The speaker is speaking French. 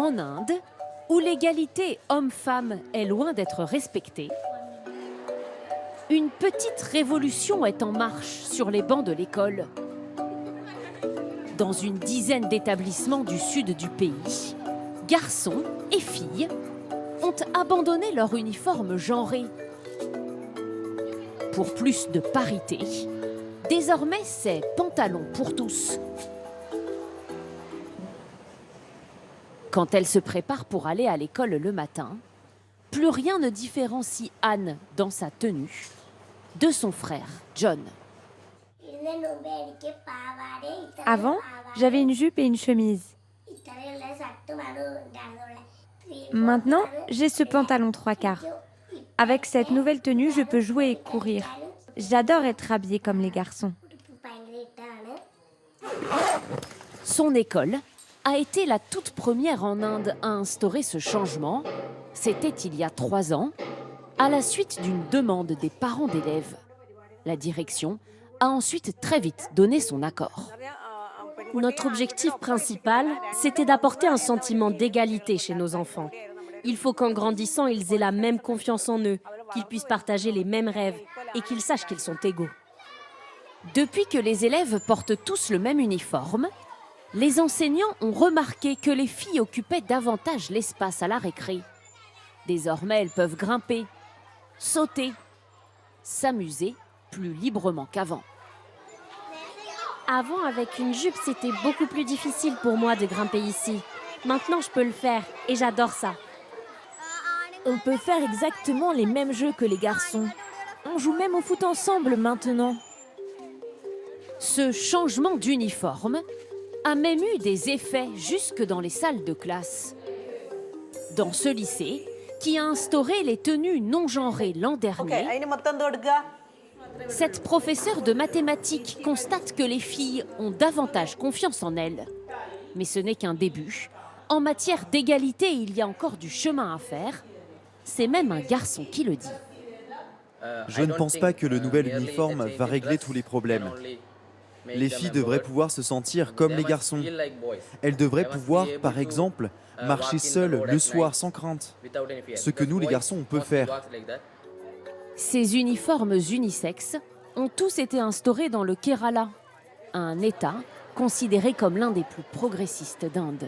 En Inde, où l'égalité homme-femme est loin d'être respectée, une petite révolution est en marche sur les bancs de l'école. Dans une dizaine d'établissements du sud du pays, garçons et filles ont abandonné leur uniforme genré. Pour plus de parité, désormais c'est pantalon pour tous. Quand elle se prépare pour aller à l'école le matin, plus rien ne différencie Anne dans sa tenue de son frère John. Avant, j'avais une jupe et une chemise. Maintenant, j'ai ce pantalon 3/4. Avec cette nouvelle tenue, je peux jouer et courir. J'adore être habillée comme les garçons. Son école a été la toute première en Inde à instaurer ce changement. C'était il y a 3 ans, à la suite d'une demande des parents d'élèves. La direction a ensuite très vite donné son accord. Notre objectif principal, c'était d'apporter un sentiment d'égalité chez nos enfants. Il faut qu'en grandissant, ils aient la même confiance en eux, qu'ils puissent partager les mêmes rêves et qu'ils sachent qu'ils sont égaux. Depuis que les élèves portent tous le même uniforme, les enseignants ont remarqué que les filles occupaient davantage l'espace à la récré. Désormais, elles peuvent grimper, sauter, s'amuser plus librement qu'avant. Avant, avec une jupe, c'était beaucoup plus difficile pour moi de grimper ici. Maintenant, je peux le faire et j'adore ça. On peut faire exactement les mêmes jeux que les garçons. On joue même au foot ensemble maintenant. Ce changement d'uniforme a même eu des effets jusque dans les salles de classe. Dans ce lycée, qui a instauré les tenues non genrées l'an dernier, cette professeure de mathématiques constate que les filles ont davantage confiance en elles. Mais ce n'est qu'un début. En matière d'égalité, il y a encore du chemin à faire. C'est même un garçon qui le dit. Je ne pense pas que le nouvel uniforme va régler tous les problèmes. Les filles devraient pouvoir se sentir comme les garçons. Elles devraient pouvoir, par exemple, marcher seules le soir sans crainte. Ce que nous, les garçons, on peut faire. Ces uniformes unisexes ont tous été instaurés dans le Kerala, un État considéré comme l'un des plus progressistes d'Inde.